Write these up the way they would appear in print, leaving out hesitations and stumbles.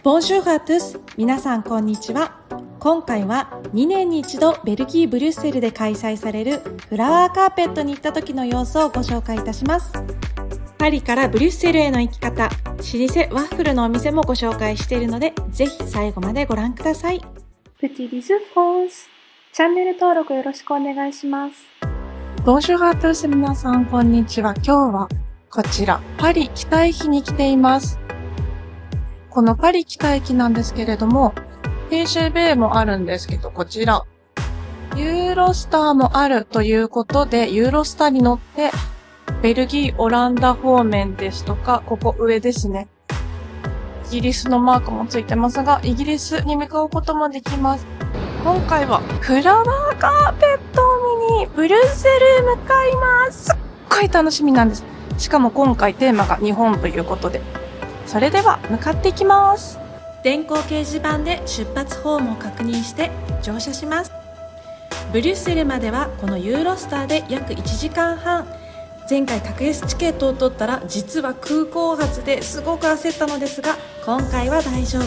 Bonjour à tous 皆さんこんにちは。今回は2年に一度ベルギーブリュッセルで開催されるフラワーカーペットに行った時の様子をご紹介いたします。パリからブリュッセルへの行き方、老舗ワッフルのお店もご紹介しているので、ぜひ最後までご覧ください。Petit bisou France チャンネル登録よろしくお願いします。Bonjour à tous 皆さんこんにちは。今日はこちらパリ北駅に来ています。このパリ北駅なんですけれども、TGV もあるんですけど、こちらユーロスターもあるということで、ユーロスターに乗ってベルギー、オランダ方面ですとか、ここ上ですね。イギリスのマークもついてますが、イギリスに向かうこともできます。今回はフラワーカーペットを見にブリュッセルへ向かいます。すっごい楽しみなんです。しかも今回テーマが日本ということで。それでは向かっていきます。電光掲示板で出発ホームを確認して乗車します。ブリュッセルまではこのユーロスターで約1時間半。前回格安チケットを取ったら実は空港発ですごく焦ったのですが、今回は大丈夫。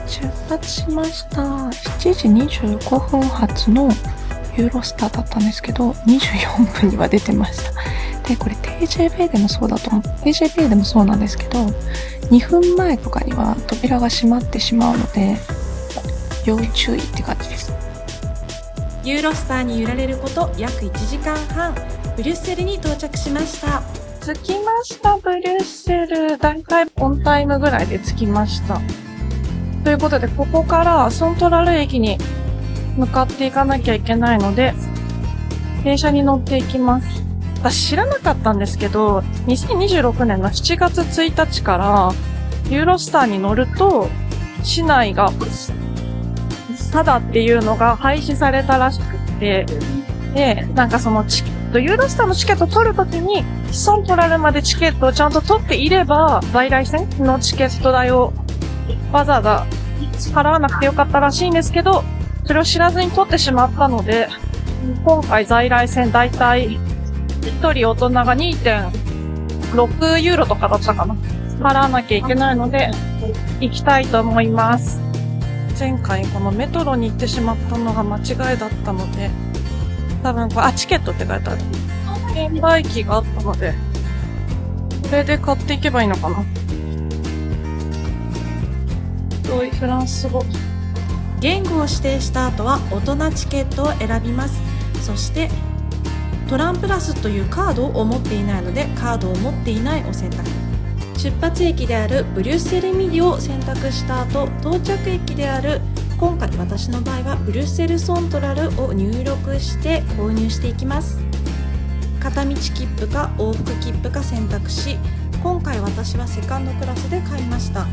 出発しました。7時25分発のユーロスターだったんですけど、24分には出てました。で、これ TGV でもそうだと思う。TGV でもそうなんですけど、2分前とかには扉が閉まってしまうので、要注意って感じです。ユーロスターに揺られること約1時間半、ブリュッセルに到着しました。着きました、ブリュッセル。だいたいオンタイムぐらいで着きました。ということで、ここからソントラル駅に向かっていかなきゃいけないので、電車に乗っていきます。私知らなかったんですけど、2026年の7月1日からユーロスターに乗ると市内がタダっていうのが廃止されたらしくて、で、なんかそのユーロスターのチケット取るときにソントラルまでチケットをちゃんと取っていれば、在来線のチケット代をわざわざ払わなくてよかったらしいんですけど、それを知らずに取ってしまったので、今回在来線だいたい一人大人が 2.6 ユーロとかだったかな。払わなきゃいけないので、行きたいと思います。前回このメトロに行ってしまったのが間違いだったので、多分これ、チケットって書いてある。券売機があったので、これで買っていけばいいのかな。フランス語。言語を指定した後は大人チケットを選びます。そしてトランプラスというカードを持っていないので、カードを持っていないを選択。出発駅であるブリュッセルミディを選択した後、到着駅である、今回私の場合はブリュッセルソントラルを入力して購入していきます。片道切符か往復切符か選択し、今回私はセカンドクラスで買いました。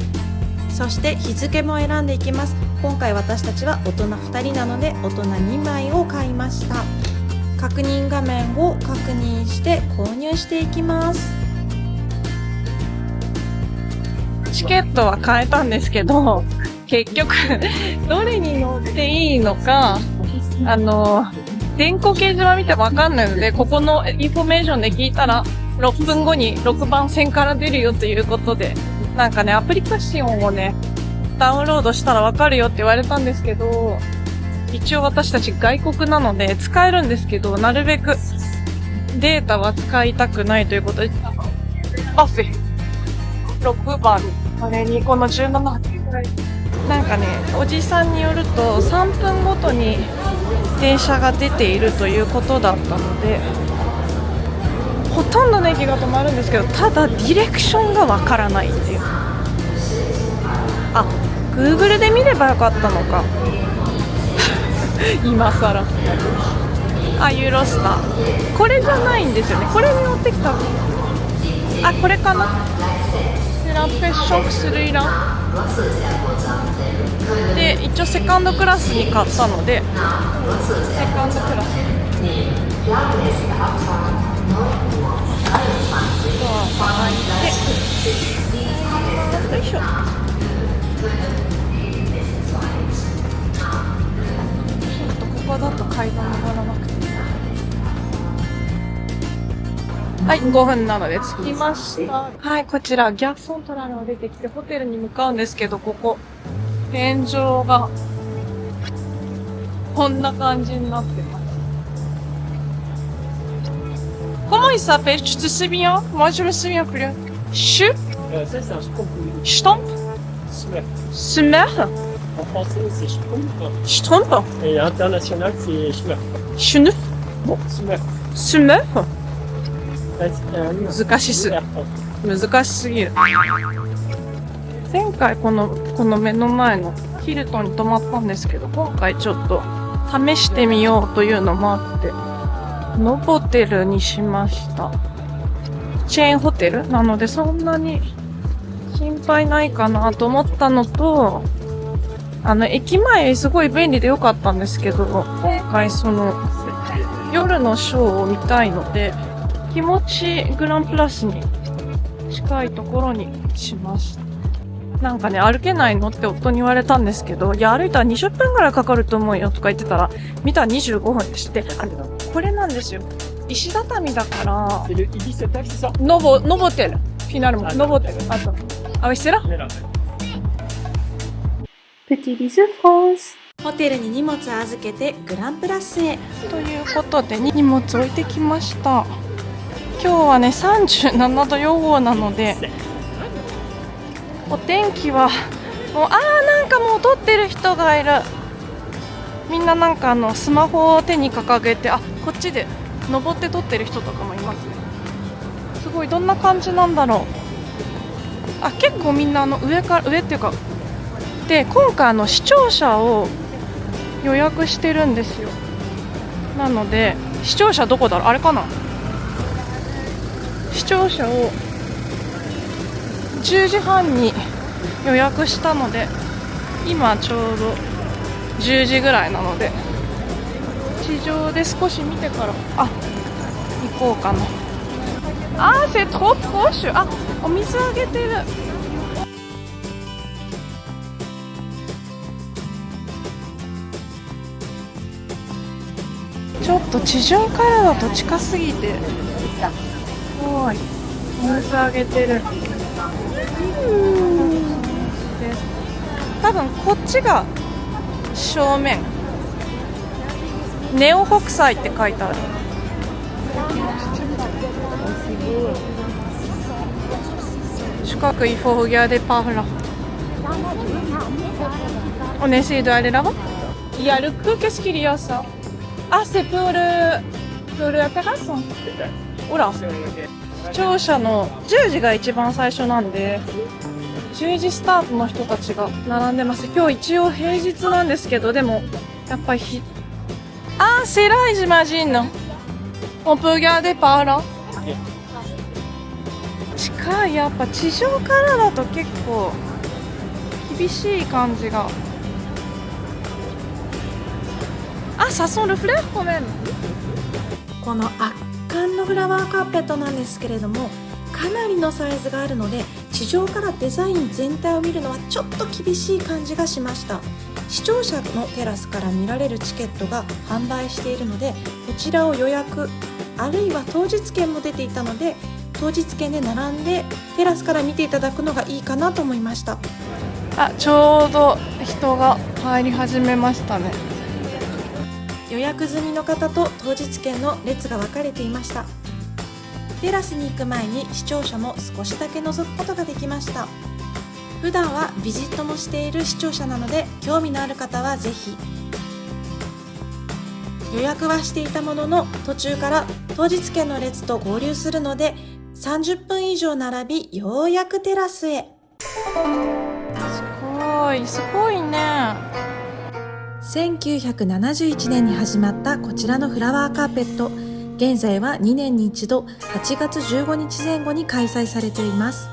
そして日付も選んでいきます。今回私たちは大人2人なので大人2枚を買いました。確認画面を確認して購入していきます。チケットは買えたんですけど、結局どれに乗っていいのか、電光掲示板見てわかんないので、ここのインフォメーションで聞いたら6分後に6番線から出るよということで、なんかね、アプリケーションをね、ダウンロードしたらわかるよって言われたんですけど、一応私たち外国なので使えるんですけど、なるべくデータは使いたくないということで、パフェ6番、これにこの17分くらい。なんかね、おじさんによると3分ごとに電車が出ているということだったので、ほとんどの駅が止まるんですけど、ただディレクションがわからないっていう。Google で見ればよかったのか。今更。ユーロスター。これじゃないんですよね。これに乗ってきた。これかな。ラペッションスルイラン。で、一応セカンドクラスに買ったので、セカンドクラス。よいしょ。ここだと階段登らなくていい。はい、5分なので着きました。はい、こちら、ギャソントラルを出てきてホテルに向かうんですけど、ここ、天井が、こんな感じになってます。Comment il s'appelle? Tu te souviens? Moi, je me souviens plus. Ça, c'est un schtroumpf. Schtroumpf? Smurf. Smurf? En français, c'est schtroumpf. Schtroumpf? Et international, c'est Smurf. Schnuff? Smurf. Smurf? Ouais, 難しすぎる。難しすぎる。前回この目の前のヒルトンに泊まったんですけど、今回ちょっと試してみようというのもあって、ノボテルにしました。チェーンホテルなのでそんなに心配ないかなと思ったのと、駅前すごい便利でよかったんですけど、今回夜のショーを見たいので、気持ちグランプラスに近いところにしました。なんかね、歩けないのって夫に言われたんですけど、いや、歩いたら20分くらいかかると思うよとか言ってたら、見たら25分でして、これなんですよ。石畳だから、C'est le Ibis Hotel, c'est ça? ノボテル。フィナルも、ノボテル。あと、あ、おいしら On est là. Petit bisou France. ホテルに荷物預けてグランプラスへ。ということで、荷物置いてきました。今日はね、37度予報なので、お天気は、もう、なんかもう撮ってる人がいる。みんななんかスマホを手に掲げて、こっちで登って撮ってる人とかもいますね。すごい、どんな感じなんだろう。結構みんな上っていうか、で、今回視聴者を予約してるんですよ。なので、視聴者どこだろう、あれかな。視聴者を10時半に予約したので、今ちょうど10時ぐらいなので、地上で少し見てから行こうかな。c'est trop proche。お水あげてる。ちょっと地上からだと近すぎて、すごいお水あげてる。多分こっちが正面。ネオ北斎って書いてある。Je crois qu'il faut regarder par là. On essaie d'aller là-bas. Il y a le coup, qu'est-ce qu'il y a ça? C'est pour la terrasse. Oula. 視聴者の10時が一番最初なんで、10時スタートの人たちが並んでます。今日一応平日なんですけど、でもやっぱりc'est là, j'imagine. On peut regarder par là. 近い。やっぱ地上からだと結構厳しい感じが。ça sent le fleur quand même. この圧巻のフラワーカーペットなんですけれども、かなりのサイズがあるので、地上からデザイン全体を見るのはちょっと厳しい感じがしました。視聴者のテラスから見られるチケットが販売しているので、こちらを予約、あるいは当日券も出ていたので、当日券で並んでテラスから見ていただくのがいいかなと思いました。ちょうど人が入り始めましたね。予約済みの方と当日券の列が分かれていました。テラスに行く前に視聴者も少しだけ覗くことができました。普段はビジットもしている視聴者なので、興味のある方はぜひ。予約はしていたものの、途中から当日券の列と合流するので30分以上並び、ようやくテラスへ。すごいね。1971年に始まったこちらのフラワーカーペット、現在は2年に一度8月15日前後に開催されています。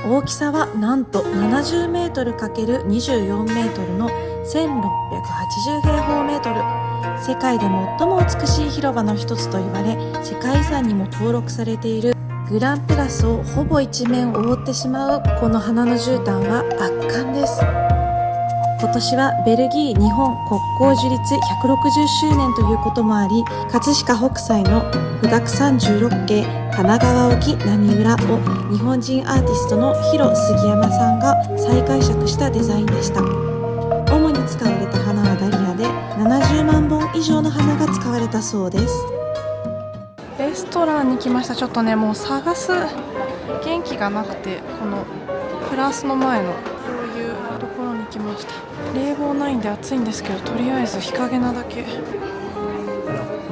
大きさはなんと 70m×24 メートルの1680平方メートル。世界で最も美しい広場の一つと言われ、世界遺産にも登録されているグランプラスをほぼ一面覆ってしまうこの花の絨毯は圧巻です。今年はベルギー日本国交樹立160周年ということもあり、葛飾北斎の富岳36景神奈川沖波裏を日本人アーティストの広杉山さんが再解釈したデザインでした。主に使われた花はダリアで70万本以上の花が使われたそうです。レストランに来ました。ちょっとね、もう探す元気がなくて、このプラスの前のこういうところに来ました。冷房ないんで暑いんですけど、とりあえず日陰なだけ。Il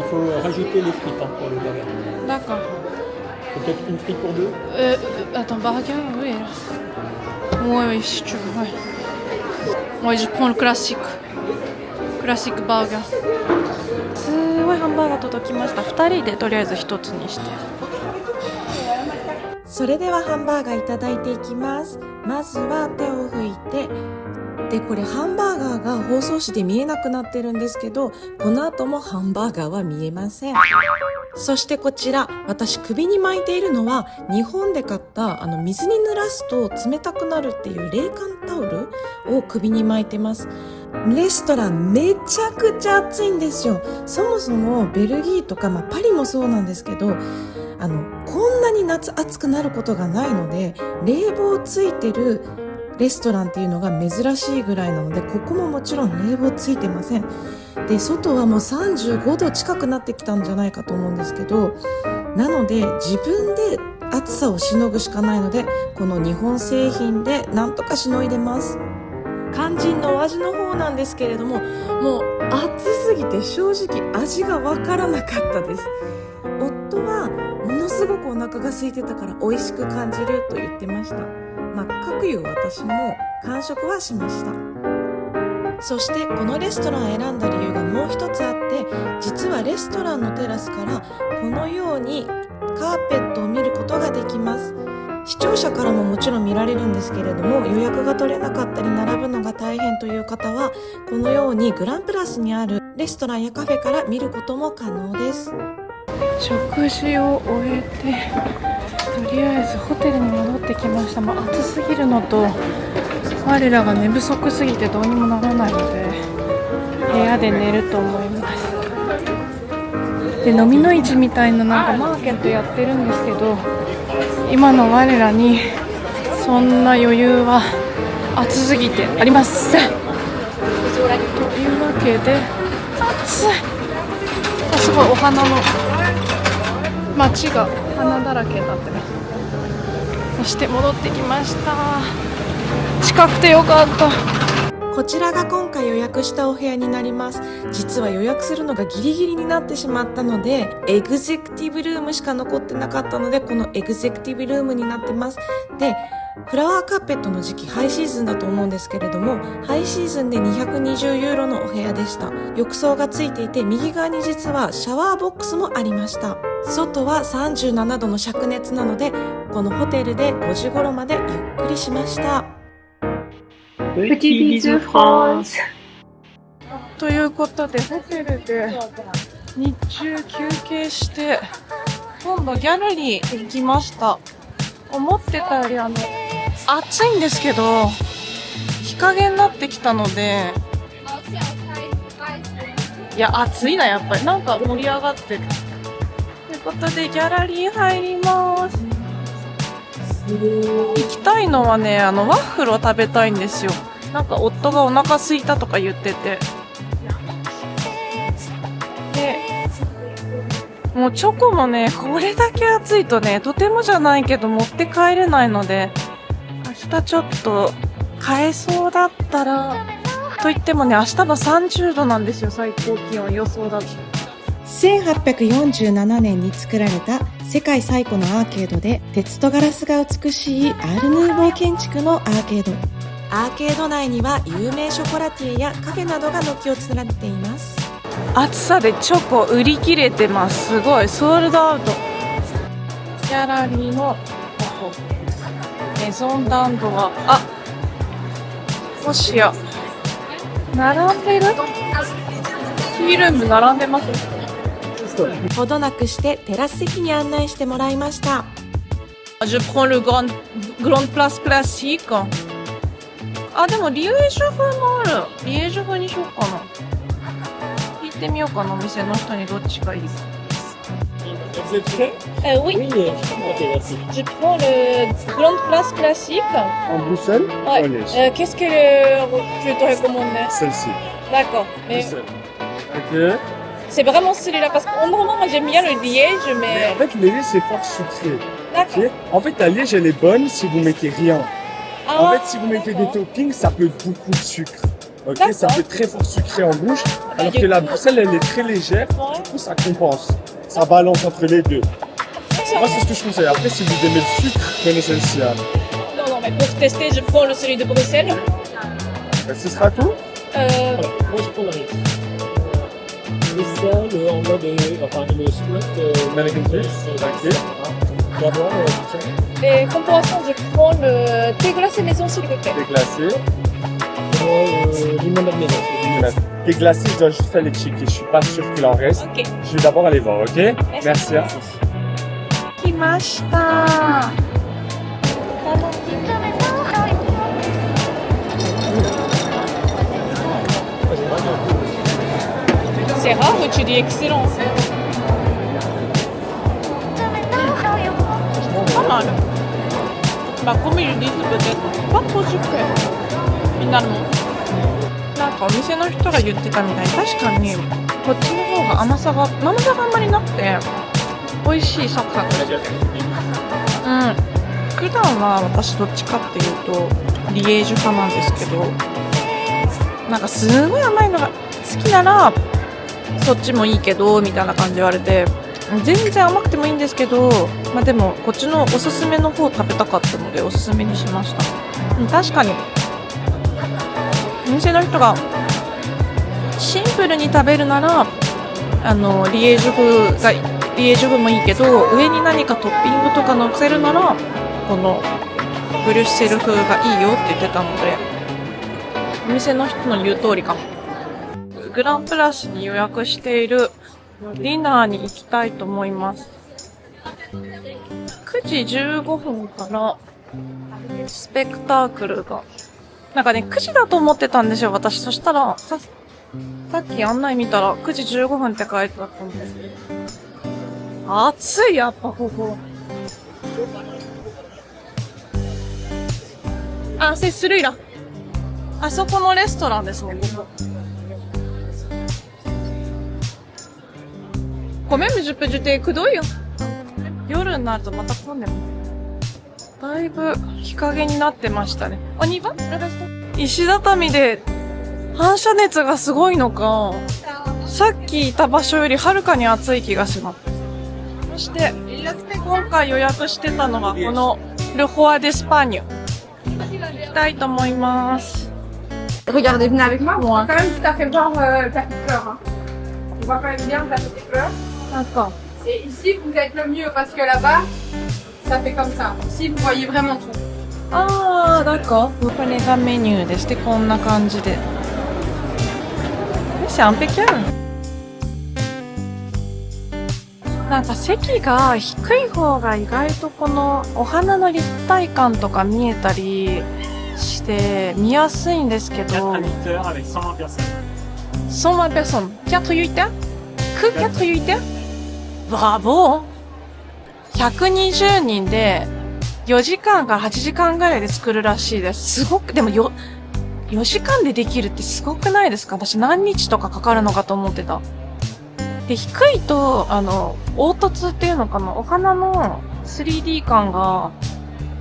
faut rajouter les frites pour le burger. D'accord. Peut-être une frite pour deux. Attends, burger, oui. Oui, si tu veux, ouais. Ouais, je prends le classique. Classique burger. すごいハンバーガー届きました。2人でとりあえず1つにして。それではハンバーガーいただいていきます。まずは手を拭いて、でこれハンバーガーが包装紙で見えなくなってるんですけど、この後もハンバーガーは見えません。そしてこちら、私首に巻いているのは日本で買った水に濡らすと冷たくなるっていう冷感タオルを首に巻いてます。レストランめちゃくちゃ暑いんですよ。そもそもベルギーとか、パリもそうなんですけど、こんなに夏暑くなることがないので、冷房ついてるレストランっていうのが珍しいぐらいなので、ここももちろん冷房ついてません。で、外はもう35度近くなってきたんじゃないかと思うんですけど、なので自分で暑さをしのぐしかないので、この日本製品でなんとかしのいでます。肝心のお味の方なんですけれども、もう暑すぎて正直味がわからなかったです。夫はものすごくお腹が空いてたから美味しく感じると言ってました。かくいう私も完食はしました。そしてこのレストランを選んだ理由がもう一つあって、実はレストランのテラスからこのようにカーペットを見ることができます。視聴者からももちろん見られるんですけれども、予約が取れなかったり並ぶのが大変という方は、このようにグランプラスにあるレストランやカフェから見ることも可能です。食事を終えて、とりあえずホテルに戻ってきました。暑すぎるのと、我らが寝不足すぎてどうにもならないので、部屋で寝ると思います。で、飲みの市みたいなマーケットやってるんですけど、今の我らにそんな余裕は暑すぎてありません。というわけで、暑い。すごいお花の街が花だらけになってます。そして戻ってきました。近くてよかった。こちらが今回予約したお部屋になります。実は予約するのがギリギリになってしまったので、エグゼクティブルームしか残ってなかったので、このエグゼクティブルームになってます。で、フラワーカーペットの時期ハイシーズンだと思うんですけれども、ハイシーズンで220ユーロのお部屋でした。浴槽がついていて、右側に実はシャワーボックスもありました。外は37度の灼熱なので、このホテルで5時頃までゆっくりしました。プチビズフランス。ということで、ホテルで日中休憩して、今度ギャラリー行きました。思ってたより暑いんですけど、日陰になってきたので、いや、暑いな、やっぱり。なんか盛り上がってる。ということで、ギャラリー入ります。行きたいのはね、ワッフルを食べたいんですよ。なんか夫がお腹空いたとか言ってて。で、もうチョコもね、これだけ暑いとね、とてもじゃないけど持って帰れないので、明日ちょっと買えそうだったら、と言ってもね、明日の30度なんですよ、最高気温予想だと。1847年に作られた世界最古のアーケードで、鉄とガラスが美しいアール・ヌーボー建築のアーケード。アーケード内には有名ショコラティエやカフェなどが軒を連ねています。暑さでチョコ売り切れてます。すごい、ソールドアウト。ギャラリーのここメゾンダンドは、もしや並んでる？ティールーム並んでます。ほどなくしてテラス席に案内してもらいました。Je prends le grand place classique. あ、でもリエージュ風もある。リエージュ風にしようかな。聞いてみようかな、お店の人にどっちがいいか。Vous êtes prêts Oui, Oui, ok, merci. je prends le grande place classique. En Bruxelles Ouais. ou en Liège Qu'est-ce que tu te recommandes? Celle-ci. D'accord. Mais Bruxelles. Ok. c'est vraiment celui-là parce que normalement moi j'aime bien le liège, Mais mais en fait, le Liège, c'est fort sucré. d'accord. Ok. En fait, la Liège, elle est bonne si vous mettez rien. En fait, si vous mettez des toppings, ça peut être beaucoup de sucre. Ok, ça D'accord. peut être très fort sucré en bouche. Alors du que la coup- Bruxelles, elle est très légère. Ouais. Du coup, ça compense. Ça balance entre les deux. Moi, c'est ce que je conseille. Après, si vous aimez le sucre, prenez celle-ci. Hein. Non, mais pour tester, je prends celui de Bruxelles. Ce sera tout Alors, moi je prends la riz. Le sel en mode, enfin le split, American Bliss. Ok. d'abord, Et comme poisson, je prends le thé glacé maison s'il vous plaît. Déglacé. limonade maison. Limonade. Déglacé, je dois juste aller checker. Je suis pas sûr qu'il en reste. Ok. Je vais d'abord aller voir, ok? Merci. Hein. 来ました。C'est rare où tu dis excellent. Pas mal. Bah, comme ils disent peut-être, pas trop sucré. Finalement. なんかお店の人が言ってたみたいに、確かにこっちの方が甘さがあんまりなくて、美味しいサクサクしてて。うん。普段は私どっちかっていうと、リエージュ派なんですけど、なんかすごい甘いのが好きなら、そっちもいいけど、みたいな感じで言われて、全然甘くてもいいんですけど、まあでもこっちのおすすめの方食べたかったのでおすすめにしました。確かにお店の人がシンプルに食べるならリエージュ風もいいけど、上に何かトッピングとか乗せるならこのブリュッセル風がいいよって言ってたので、お店の人の言う通りかも。グランプラスに予約しているディナーに行きたいと思います。9時15分からスペクタークルが。なんかね、9時だと思ってたんですよ、私。そしたら、さっき案内見たら9時15分って書いてあったんです。暑い、やっぱここ。あ、c'est celui-là。あそこのレストランですね、ここ。ごめん、je peux jeterくどいよ。夜になるとまた混んでる。だいぶ日陰になってましたね。お庭？石畳で反射熱がすごいのか、さっきいた場所よりはるかに暑い気がします。そして、今回予約してたのがこのルフォア・デスパーニュ。行きたいと思います。Regardez, venez avec moi. On va quand même tout à fait voir ta petite fleur. Hein. On voit quand même bien ta petite fleur. なんか、 Et ici, vous êtes le mieux parce que là-bas, ça fait comme ça. Ici, vous voyez vraiment tout. あー、なんかこれがメニューでして、こんな感じで。シャンペキャン。なんか席が低い方が意外とこのお花の立体感とか見えたりして見やすいんですけど。 avec 120 personnes. 120 personnes. 4-8 Que 4-8 Bravo! 120人で4時間から8時間ぐらいで作るらしいです。すごく、でも4時間でできるってすごくないですか？私何日とかかかるのかと思ってた。で、低いと、凹凸っていうのかな、お花の 3D 感が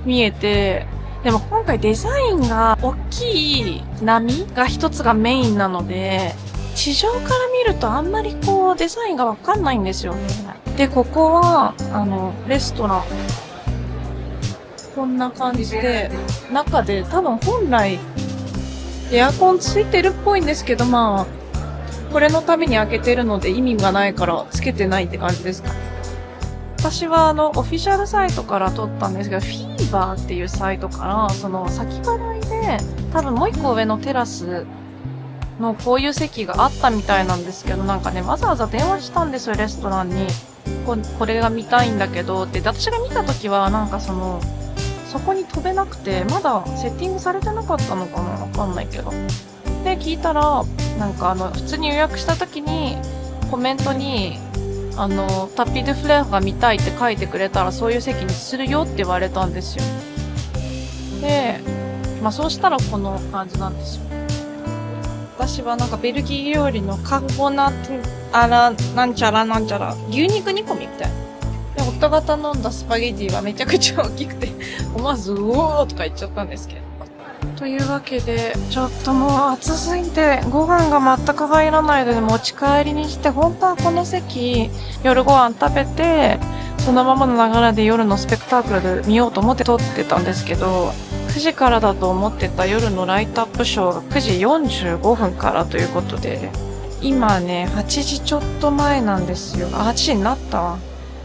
見えて、でも今回デザインが大きい波が一つがメインなので、地上から見るとあんまりこうデザインがわかんないんですよね。で、ここは、レストラン。こんな感じで、中で多分本来エアコンついてるっぽいんですけど、まあ、これのために開けてるので意味がないからつけてないって感じですか。私はオフィシャルサイトから撮ったんですけど、フィーバーっていうサイトから、その先払いで、多分もう一個上のテラスのこういう席があったみたいなんですけど、なんかね、わざわざ電話したんですよ、レストランに。これが見たいんだけどって。で、私が見たときは、なんかそそこに飛べなくて、まだセッティングされてなかったのかな、わかんないけど。で、聞いたら、なんか普通に予約した時に、コメントに、タピドゥフレアが見たいって書いてくれたら、そういう席にするよって言われたんですよ。で、まあそうしたらこの感じなんですよ。私はなんかベルギー料理のカーボナなんちゃらなんちゃら、牛肉煮込みみたいな。で、夫が頼んだスパゲティはめちゃくちゃ大きくて、思わずうおーとか言っちゃったんですけど。というわけで、ちょっともう暑すぎて、ご飯が全く入らないので持ち帰りにして、本当はこの席、夜ご飯食べて、そのままの流れで夜のスペクタークルで見ようと思って撮ってたんですけど、9時からだと思ってた夜のライトアップショーが9時45分からということで、今ね、8時ちょっと前なんですよ。8時になったわ。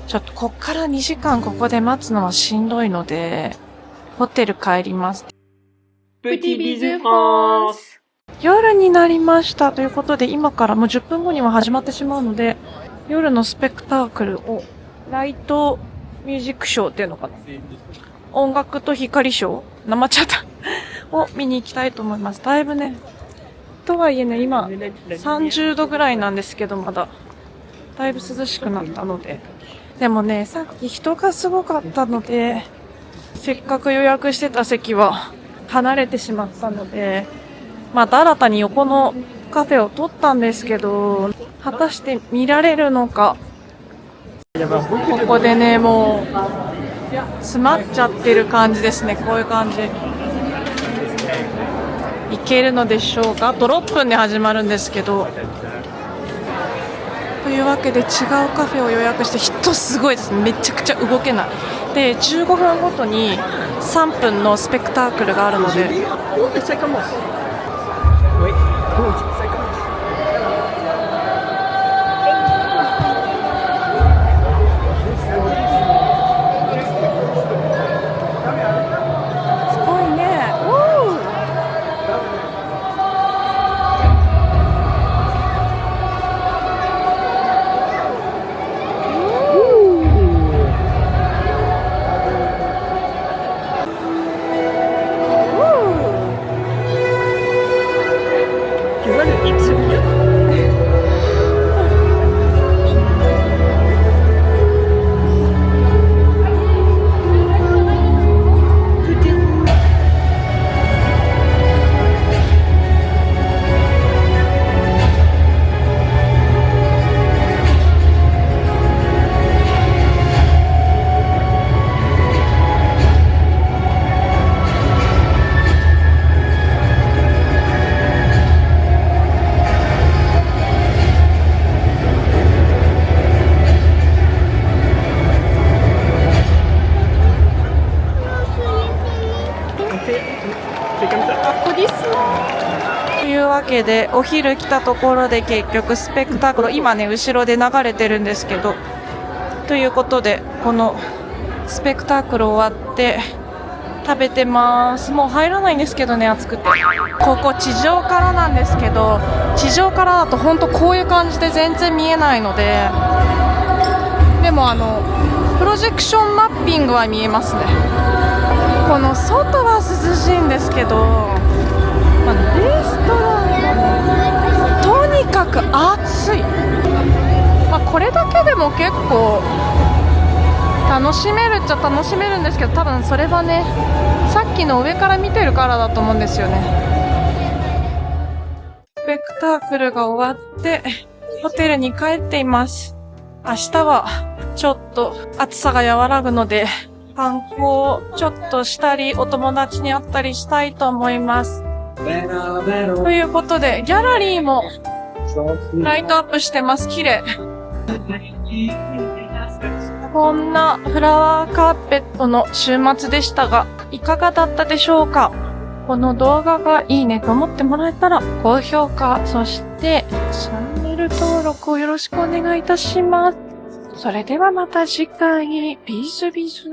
ちょっとこっから2時間ここで待つのはしんどいので、ホテル帰ります。Petit bisou France! 夜になりましたということで、今からもう10分後には始まってしまうので、夜のスペクタークルを、ライトミュージックショーっていうのかな、音楽と光ショー、なっちゃったを見に行きたいと思います。だいぶね、とはいえね、今30度ぐらいなんですけど、まだだいぶ涼しくなったので、でもね、さっき人がすごかったので、せっかく予約してた席は離れてしまったので、また新たに横のカフェを取ったんですけど、果たして見られるのか。ここでね、もう詰まっちゃってる感じですね。こういう感じ。いけるのでしょうか。あと6分で始まるんですけど。というわけで違うカフェを予約して、人すごいですね。めちゃくちゃ動けない。で、15分ごとに3分のスペクタークルがあるので。というわけで、お昼来たところで結局スペクタクル、今ね、後ろで流れてるんですけど、ということで、このスペクタクル終わって食べてます。もう入らないんですけどね、暑くて。ここ地上からなんですけど、地上からだとほんとこういう感じで全然見えないので、でもプロジェクションマッピングは見えますね。この外は涼しいんですけど、レストランがとにかく暑い。これだけでも結構楽しめるっちゃ楽しめるんですけど、多分それはね、さっきの上から見てるからだと思うんですよね。スペクタークルが終わってホテルに帰っています。明日はちょっと暑さが和らぐので、観光をちょっとしたり、お友達に会ったりしたいと思います。ということで、ギャラリーもライトアップしてます。綺麗。こんなフラワーカーペットの週末でしたが、いかがだったでしょうか？この動画がいいねと思ってもらえたら、高評価、そしてチャンネル登録をよろしくお願いいたします。それではまた次回、ビズビズ。